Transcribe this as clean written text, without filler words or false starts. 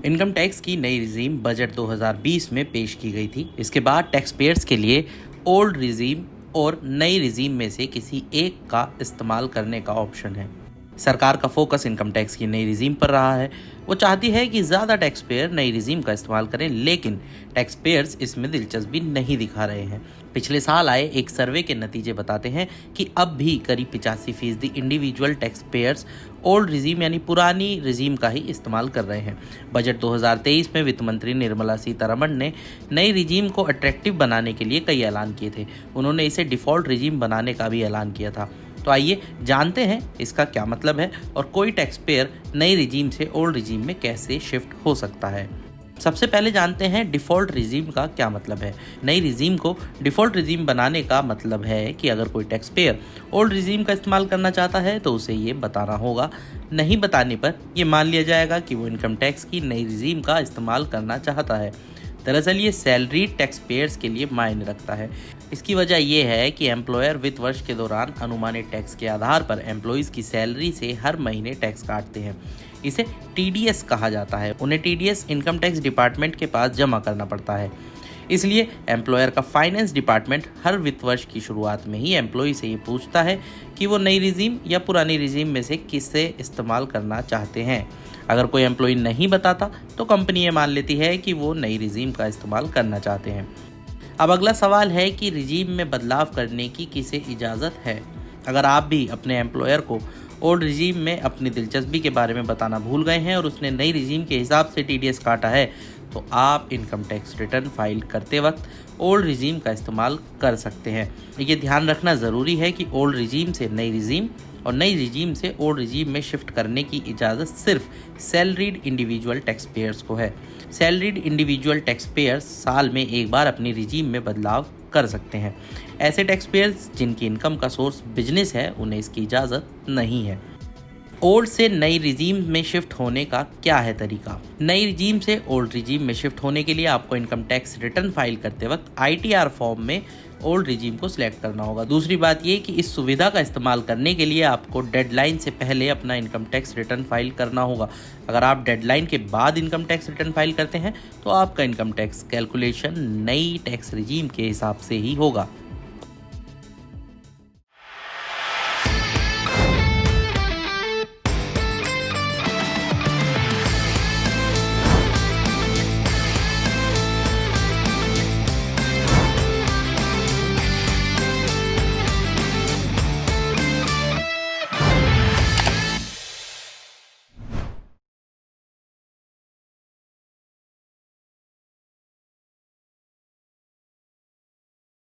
Income tax की नई regime budget 2020 में पेश की गई थी। इसके बाद टैक्स पेयर्स के लिए ओल्ड रिजीम और नई रिजीम में से किसी एक का इस्तेमाल करने का ऑप्शन है। सरकार का फोकस इनकम टैक्स की नई रिजीम पर रहा है। वो चाहती है कि ज़्यादा टैक्स पेयर नई रिजीम का इस्तेमाल करें, लेकिन टैक्स पेयर्स इसमें दिलचस्पी नहीं दिखा रहे हैं। पिछले साल आए एक सर्वे के नतीजे बताते हैं कि अब भी करीब 85% individual tax payers old regime यानी पुरानी रिजीम का ही इस्तेमाल कर रहे हैं। बजट 2023 में वित्त मंत्री निर्मला सीतारमण ने नई रिजीम को अट्रैक्टिव बनाने के लिए कई ऐलान किए थे। उन्होंने इसे डिफ़ॉल्ट रिजीम बनाने का भी ऐलान किया था। तो आइए जानते हैं इसका क्या मतलब है और कोई टैक्स पेयर नई रिजीम से ओल्ड रिजीम में कैसे शिफ्ट हो सकता है। सबसे पहले जानते हैं डिफ़ॉल्ट रिजीम का क्या मतलब है। नई रिजीम को डिफ़ॉल्ट रिजीम बनाने का मतलब है कि अगर कोई टैक्स पेयर ओल्ड रिजीम का इस्तेमाल करना चाहता है तो उसे ये बताना होगा। नहीं बताने पर यह मान लिया जाएगा कि वो इनकम टैक्स की नई रिजीम का इस्तेमाल करना चाहता है। दरअसल ये सैलरीड टैक्स पेयर्स के लिए मायने रखता है। इसकी वजह यह है कि एम्प्लॉयर वित्त वर्ष के दौरान अनुमानित टैक्स के आधार पर एम्प्लॉइज़ की सैलरी से हर महीने टैक्स काटते हैं। इसे टीडीएस कहा जाता है। उन्हें टीडीएस इनकम टैक्स डिपार्टमेंट के पास जमा करना पड़ता है। इसलिए एम्प्लॉयर का फाइनेंस डिपार्टमेंट हर वित्त वर्ष की शुरुआत में ही एम्प्लॉय से ये पूछता है कि वो नई रिजीम या पुरानी रिजीम में से किसे इस्तेमाल करना चाहते हैं। अगर कोई एम्प्लॉय नहीं बताता तो कंपनी ये मान लेती है कि वो नई रिजीम का इस्तेमाल करना चाहते हैं। अब अगला सवाल है कि रिजीम में बदलाव करने की किसे इजाज़त है। अगर आप भी अपने एम्प्लॉयर को ओल्ड रिजीम में अपनी दिलचस्पी के बारे में बताना भूल गए हैं और उसने नई रिजीम के हिसाब से टीडीएस काटा है, तो आप इनकम टैक्स रिटर्न फाइल करते वक्त ओल्ड रिजीम का इस्तेमाल कर सकते हैं। ये ध्यान रखना ज़रूरी है कि ओल्ड रिजीम से नई रिजीम और नई रिजीम से ओल्ड रिजीम में शिफ्ट करने की इजाज़त सिर्फ सैलरीड इंडिविजुअल टैक्स पेयर्स को है। सैलरीड इंडिविजुअल टैक्स पेयर्स साल में एक बार अपनी रिजीम में बदलाव कर सकते हैं। ऐसे टैक्स पेयर्स जिनकी इनकम का सोर्स बिजनेस है, उन्हें इसकी इजाज़त नहीं है। ओल्ड से नई रिजीम में शिफ्ट होने का क्या है तरीका। नई रिजीम से ओल्ड रिजीम में शिफ्ट होने के लिए आपको इनकम टैक्स रिटर्न फाइल करते वक्त आईटीआर फॉर्म में ओल्ड रिजीम को सिलेक्ट करना होगा। दूसरी बात ये कि इस सुविधा का इस्तेमाल करने के लिए आपको डेडलाइन से पहले अपना इनकम टैक्स रिटर्न फाइल करना होगा। अगर आप डेडलाइन के बाद इनकम टैक्स रिटर्न फाइल करते हैं तो आपका इनकम टैक्स कैलकुलेशन नई टैक्स रिजीम के हिसाब से ही होगा।